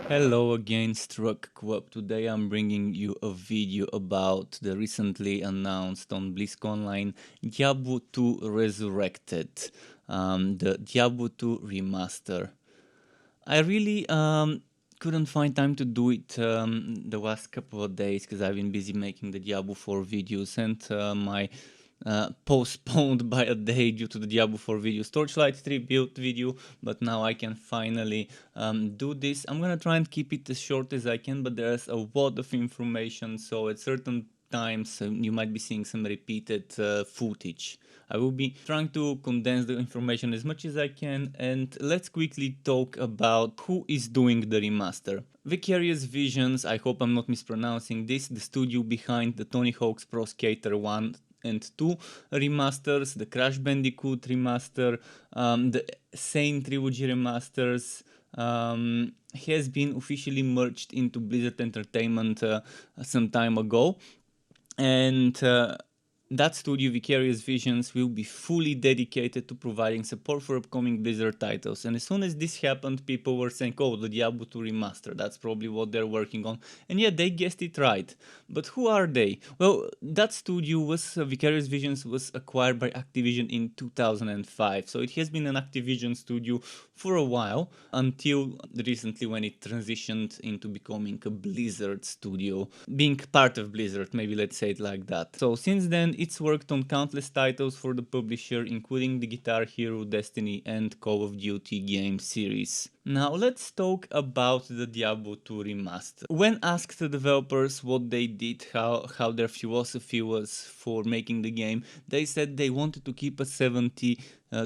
Hello again, Struck Quub. Today I'm bringing you a video about the recently announced on Blizzconline Diablo 2 Resurrected, the Diablo 2 Remaster. I really couldn't find time to do it the last couple of days because I've been busy making the Diablo 4 videos and my postponed by a day due to the Diablo 4 videos Torchlight 3 build video, but now I can finally do this. I'm gonna try and keep it as short as I can, but there's a lot of information, so at certain times you might be seeing some repeated footage. I will be trying to condense the information as much as I can, and let's quickly talk about who is doing the remaster. Vicarious Visions, I hope I'm not mispronouncing this, the studio behind the Tony Hawk's Pro Skater 1 and 2 remasters, the Crash Bandicoot remaster, the Sane Trilogy remasters, has been officially merged into Blizzard Entertainment some time ago. And that studio, Vicarious Visions, will be fully dedicated to providing support for upcoming Blizzard titles. And as soon as this happened, people were saying, oh, the Diablo 2 remaster, that's probably what they're working on. And yeah, they guessed it right. But who are they? Well, that studio was, Vicarious Visions was acquired by Activision in 2005. So it has been an Activision studio for a while, until recently when it transitioned into becoming a Blizzard studio, being part of Blizzard, maybe let's say it like that. So since then, it's worked on countless titles for the publisher, including the Guitar Hero, Destiny, and Call of Duty game series. Now let's talk about the Diablo 2 remaster. When asked the developers what they did, how their philosophy was for making the game, they said they wanted to keep a 70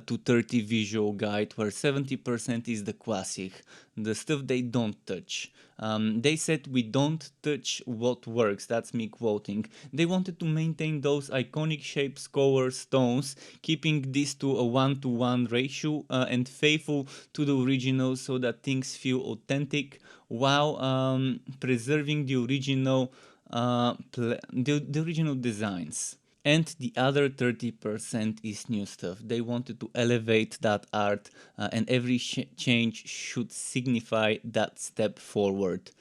to 30 visual guide, where 70% is the classic, the stuff they don't touch. They said we don't touch what works, that's me quoting. They wanted to maintain those iconic shapes, colors, stones, keeping this to a 1-to-1 ratio and faithful to the original so that things feel authentic while preserving the original the original designs. And the other 30% is new stuff. They wanted to elevate that art, and every change should signify that step forward.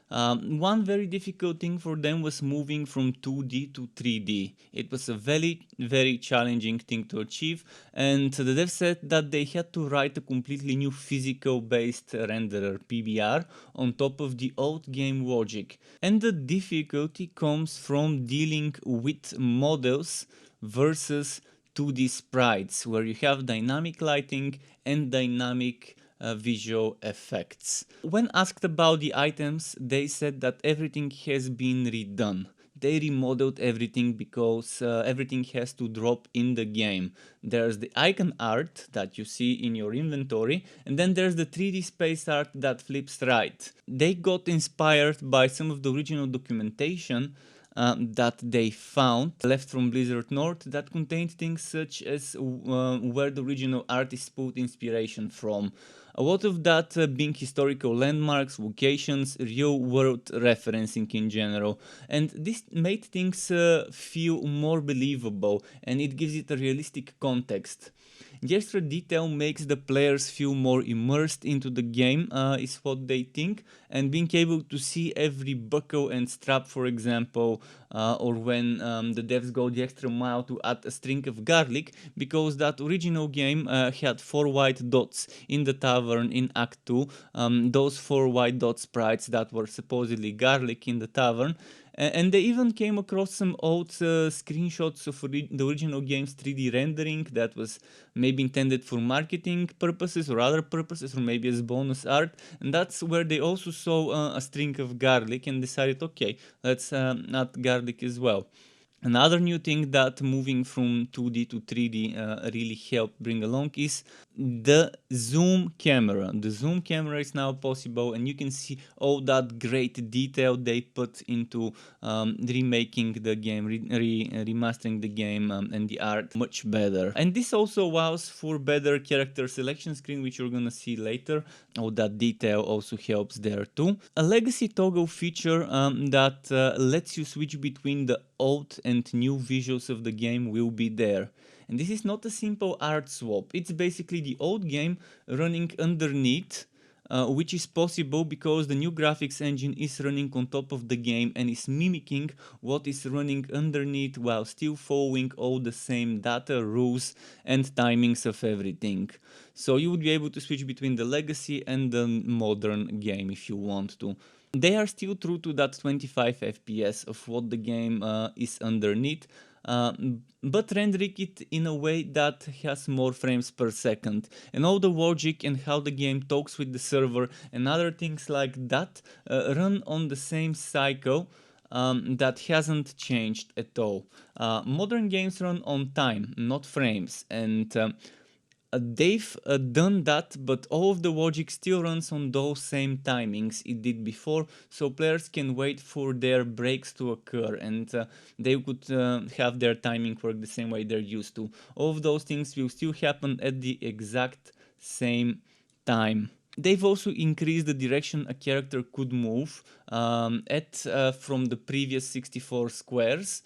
One very difficult thing for them was moving from 2D to 3D. It was a very challenging thing to achieve, and the dev said that they had to write a completely new physical based renderer PBR on top of the old game logic. And the difficulty comes from dealing with models versus 2D sprites, where you have dynamic lighting and dynamic visual effects. When asked about the items, they said that everything has been redone. They remodeled everything because everything has to drop in the game. There's the icon art that you see in your inventory, and then there's the 3D space art that flips right. They got inspired by some of the original documentation that they found left from Blizzard North that contained things such as where the original artists pulled inspiration from. A lot of that being historical landmarks, locations, real world referencing in general. And this made things feel more believable, and it gives it a realistic context. The extra detail makes the players feel more immersed into the game, is what they think, and being able to see every buckle and strap, for example, or when the devs go the extra mile to add a string of garlic, because that original game had 4 white dots in the tavern in Act 2, those 4 white dot sprites that were supposedly garlic in the tavern. And they even came across some old screenshots of the original game's 3D rendering that was maybe intended for marketing purposes or other purposes, or maybe as bonus art. And that's where they also saw a string of garlic and decided, okay, let's add garlic as well. Another new thing that moving from 2D to 3D really helped bring along is the zoom camera. The zoom camera is now possible, and you can see all that great detail they put into remaking the game, remastering the game, and the art much better. And this also allows for better character selection screen, which you're gonna see later. All that detail also helps there too. A legacy toggle feature that lets you switch between the old and new visuals of the game will be there. And this is not a simple art swap, it's basically the old game running underneath which is possible because the new graphics engine is running on top of the game and is mimicking what is running underneath while still following all the same data, rules and timings of everything. So you would be able to switch between the legacy and the modern game if you want to. They are still true to that 25 FPS of what the game is underneath, uh, but rendering it in a way that has more frames per second. And all the logic and how the game talks with the server and other things like that run on the same cycle. That hasn't changed at all. Modern games run on time, not frames, and they've done that, but all of the logic still runs on those same timings it did before, so players can wait for their breaks to occur and they could have their timing work the same way they're used to. All of those things will still happen at the exact same time. They've also increased the direction a character could move from the previous 64 squares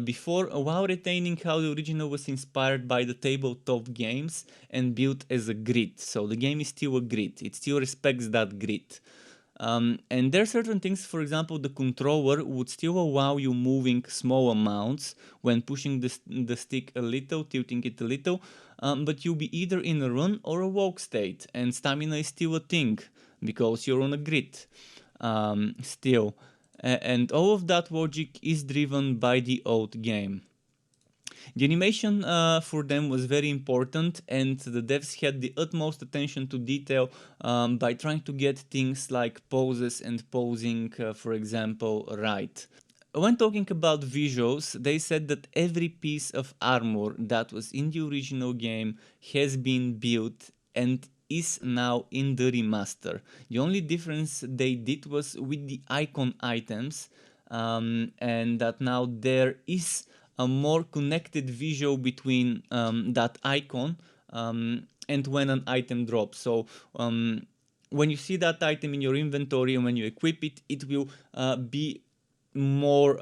before, while retaining how the original was inspired by the tabletop games and built as a grid. So the game is still a grid, it still respects that grid. And there are certain things, for example, the controller would still allow you moving small amounts when pushing the stick a little, tilting it a little, but you'll be either in a run or a walk state, and stamina is still a thing because you're on a grid still. And all of that logic is driven by the old game. The animation for them was very important, and the devs had the utmost attention to detail by trying to get things like poses and posing, for example, right. When talking about visuals, they said that every piece of armor that was in the original game has been built and is now in the remaster. The only difference they did was with the icon items, and that now there is a more connected visual between that icon and when an item drops. So when you see that item in your inventory and when you equip it, it will be more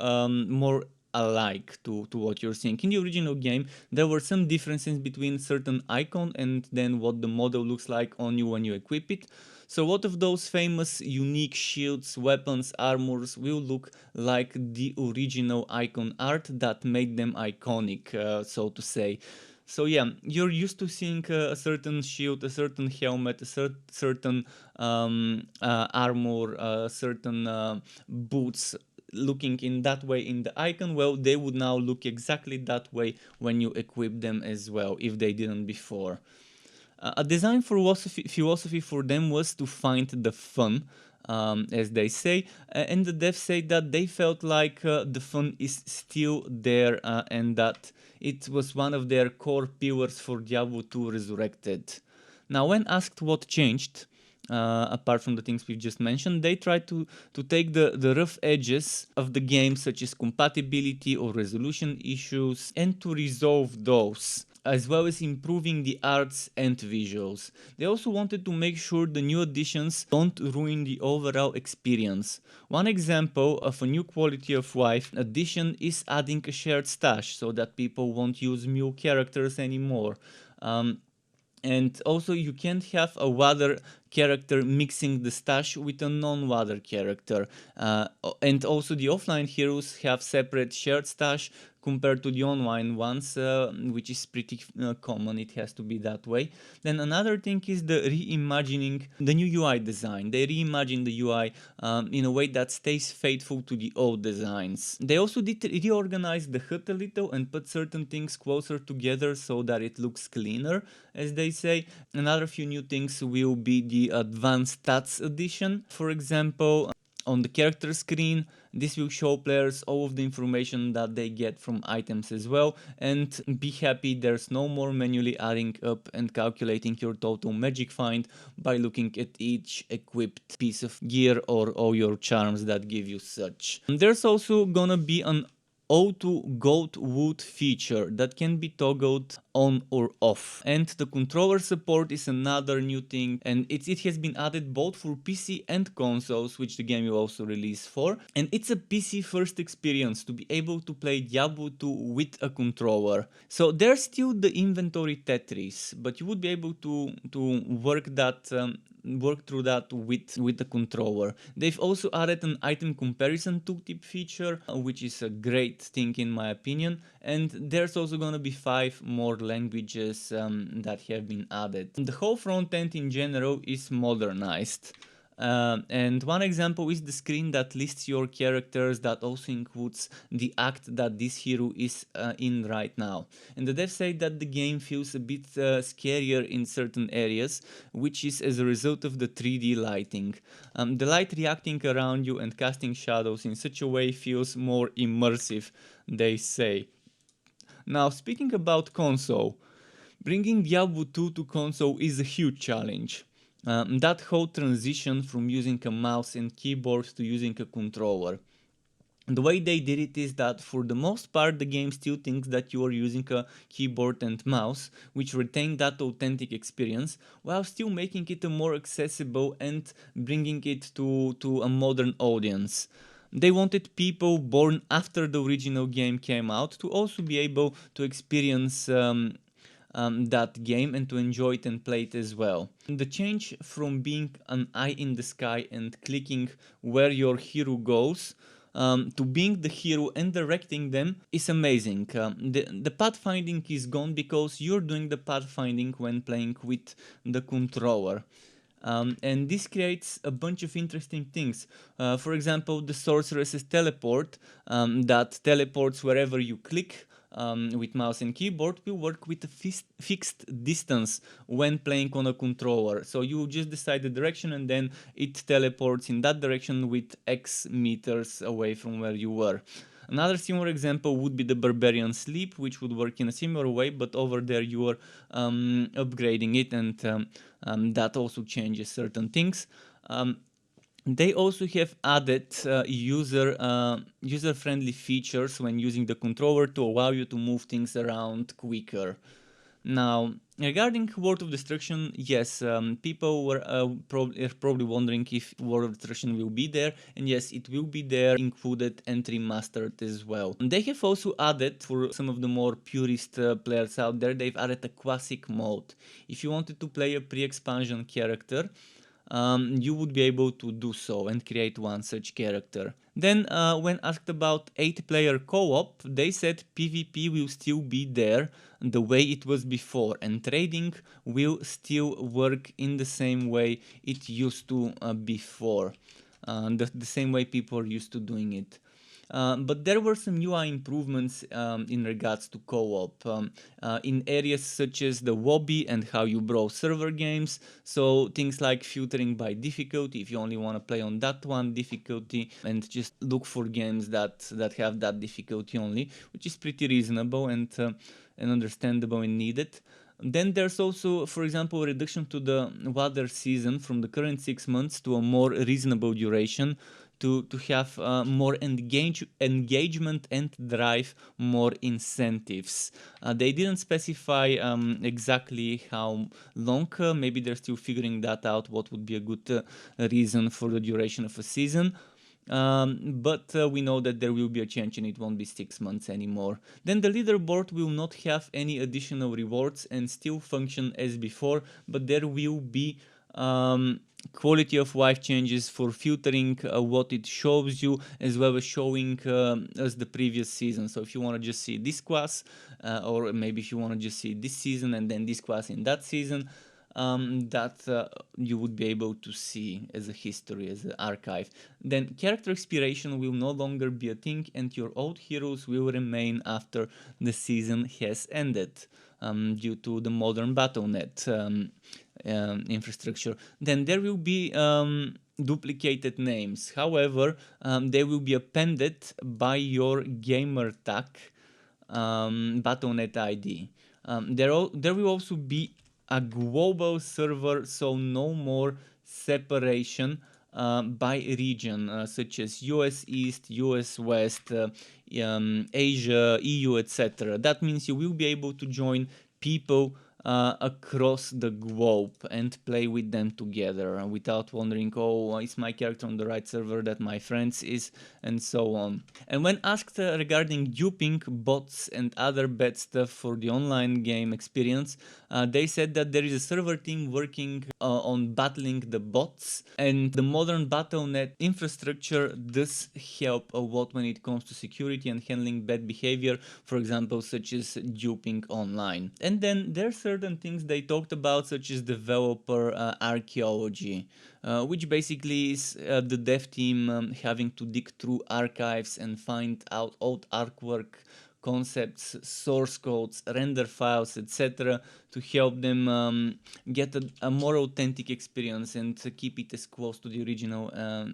alike to what you're seeing. In the original game, there were some differences between certain icon and then what the model looks like on you when you equip it. So a lot of those famous unique shields, weapons, armors will look like the original icon art that made them iconic, so to say. So yeah, you're used to seeing a certain shield, a certain helmet, a certain armor, certain boots looking in that way in the icon. Well, they would now look exactly that way when you equip them as well, if they didn't before. A design philosophy for them was to find the fun, as they say, and the devs say that they felt like the fun is still there and that it was one of their core pillars for Diablo II Resurrected. Now, when asked what changed, apart from the things we've just mentioned, they tried to take the rough edges of the game, such as compatibility or resolution issues, and to resolve those, as well as improving the arts and visuals. They also wanted to make sure the new additions don't ruin the overall experience. One example of a new quality of life addition is adding a shared stash so that people won't use mule characters anymore. And also you can't have a water character mixing the stash with a non-water character. And also the offline heroes have separate shared stash compared to the online ones, which is pretty common, it has to be that way. Then another thing is the reimagining the new UI design. They reimagine the UI in a way that stays faithful to the old designs. They also did reorganize the HUD a little and put certain things closer together so that it looks cleaner, as they say. Another few new things will be the advanced stats addition. For example, on the character screen, this will show players all of the information that they get from items as well, and be happy there's no more manually adding up and calculating your total magic find by looking at each equipped piece of gear or all your charms that give you such. There's also gonna be an auto gold wood feature that can be toggled on or off, and the controller support is another new thing, and it has been added both for PC and consoles, which the game will also release for, and it's a PC first experience to be able to play Diablo 2 with a controller. So there's still the inventory Tetris, but you would be able to work that work through that with the controller. They've also added an item comparison tooltip feature, which is a great thing in my opinion. And there's also gonna be 5 more languages that have been added. The whole front end in general is modernized. And one example is the screen that lists your characters, that also includes the act that this hero is in right now. And the devs say that the game feels a bit scarier in certain areas, which is as a result of the 3D lighting. The light reacting around you and casting shadows in such a way feels more immersive, they say. Now, speaking about console, bringing Diablo 2 to console is a huge challenge. That whole transition from using a mouse and keyboard to using a controller. The way they did it is that for the most part the game still thinks that you are using a keyboard and mouse, which retain that authentic experience while still making it a more accessible and bringing it to a modern audience. They wanted people born after the original game came out to also be able to experience that game and to enjoy it and play it as well. The change from being an eye in the sky and clicking where your hero goes to being the hero and directing them is amazing. The pathfinding is gone because you're doing the pathfinding when playing with the controller. And this creates a bunch of interesting things. For example, the sorceress's teleport that teleports wherever you click with mouse and keyboard will work with a fixed distance when playing on a controller. So you just decide the direction and then it teleports in that direction with X meters away from where you were. Another similar example would be the Barbarian Sleep, which would work in a similar way, but over there you are upgrading it, and that also changes certain things. They also have added user-friendly features when using the controller to allow you to move things around quicker. Now, regarding World of Destruction, yes, people were probably wondering if World of Destruction will be there, and yes, it will be there, included and remastered as well. They have also added, for some of the more purist players out there, they've added a classic mode. If you wanted to play a pre-expansion character, you would be able to do so and create one such character. Then when asked about 8-player co-op, they said PvP will still be there the way it was before, and trading will still work in the same way it used to before, the same way people are used to doing it. But there were some UI improvements in regards to co-op in areas such as the lobby and how you browse server games. So things like filtering by difficulty, if you only want to play on that one difficulty and just look for games that have that difficulty only, which is pretty reasonable and understandable and needed. Then there's also, for example, a reduction to the water season from the current 6 months to a more reasonable duration, to have more engagement and drive more incentives. They didn't specify exactly how long, maybe they're still figuring that out, what would be a good reason for the duration of a season. But we know that there will be a change and it won't be 6 months anymore. Then the leaderboard will not have any additional rewards and still function as before, but there will be quality of life changes for filtering what it shows you, as well as showing as the previous season. So if you want to just see this class, or maybe if you want to just see this season and then this class in that season, that you would be able to see as a history, as an archive. Then character expiration will no longer be a thing, and your old heroes will remain after the season has ended, due to the modern Battle.net infrastructure. Then there will be duplicated names. However, they will be appended by your gamer tag Battle.net ID. There will also be a global server, so no more separation by region, such as US East, US West, Asia, EU, etc. That means you will be able to join people across the globe and play with them together without wondering, oh, is my character on the right server that my friends is, and so on. And when asked regarding duping, bots and other bad stuff for the online game experience, they said that there is a server team working on battling the bots, and the modern Battle.net infrastructure does help a lot when it comes to security and handling bad behavior, for example, such as duping online. And then there are certain things they talked about, such as developer archaeology, which basically is the dev team having to dig through archives and find out old artwork, concepts, source codes, render files, etc., to help them get a more authentic experience and to keep it as close to the original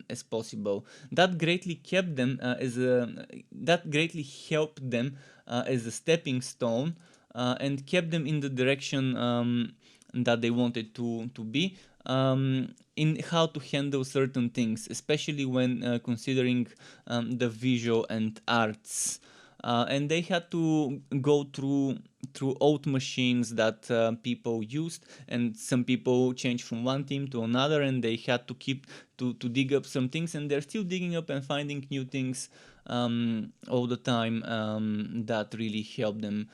as possible. That greatly kept them that greatly helped them as a stepping stone and kept them in the direction that they wanted to be. In how to handle certain things, especially when considering the visual and arts. And they had to go through old machines that people used, and some people changed from one team to another, and they had to keep to dig up some things, and they're still digging up and finding new things all the time that really help them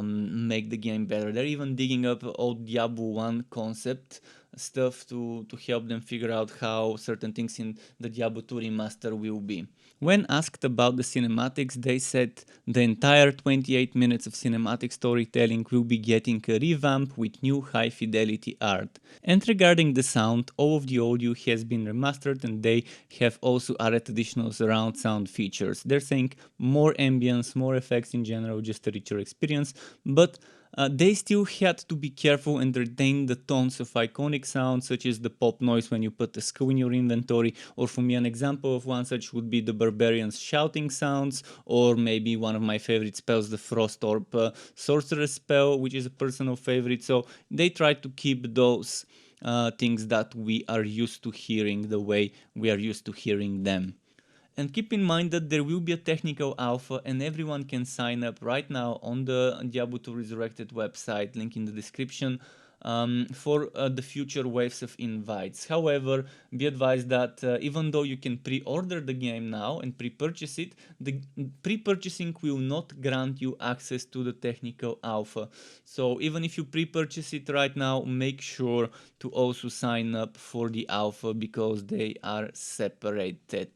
make the game better. They're even digging up old Diablo 1 concept stuff to help them figure out how certain things in the Diablo 2 Remaster will be. When asked about the cinematics, they said the entire 28 minutes of cinematic storytelling will be getting a revamp with new high fidelity art. And regarding the sound, all of the audio has been remastered, and they have also added additional surround sound features. They're saying more ambience, more effects in general, just a richer experience, but they still had to be careful and retain the tones of iconic sounds, such as the pop noise when you put a skull in your inventory, or for me an example of one such would be the barbarian's shouting sounds, or maybe one of my favorite spells, the Frost Orb sorcerer's spell, which is a personal favorite. So they try to keep those things that we are used to hearing the way we are used to hearing them. And keep in mind that there will be a technical alpha, and everyone can sign up right now on the Diablo 2 Resurrected website, link in the description, for the future waves of invites. However, be advised that even though you can pre-order the game now and pre-purchase it, the pre-purchasing will not grant you access to the technical alpha. So even if you pre-purchase it right now, make sure to also sign up for the alpha, because they are separated.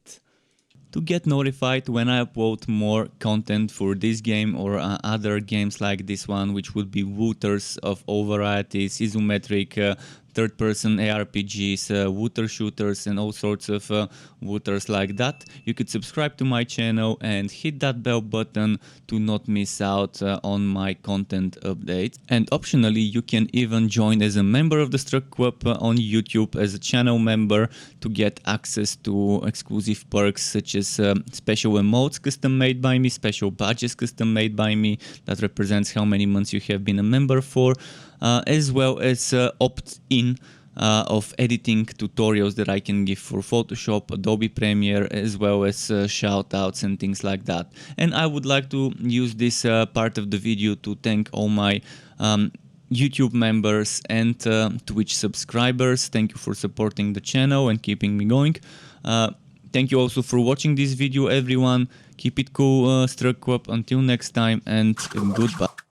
To get notified when I upload more content for this game or other games like this one, which would be wooters of all varieties, isometric, third-person ARPGs, wooter shooters, and all sorts of wooters like that, you could subscribe to my channel and hit that bell button to not miss out on my content updates. And optionally, you can even join as a member of the Struck Club on YouTube as a channel member to get access to exclusive perks such as special emotes custom made by me, special badges custom made by me that represents how many months you have been a member for, as well as opt-in of editing tutorials that I can give for Photoshop, Adobe Premiere, as well as shoutouts and things like that. And I would like to use this part of the video to thank all my YouTube members and Twitch subscribers. Thank you for supporting the channel and keeping me going. Thank you also for watching this video, everyone. Keep it cool, Struck Club. Until next time, and goodbye.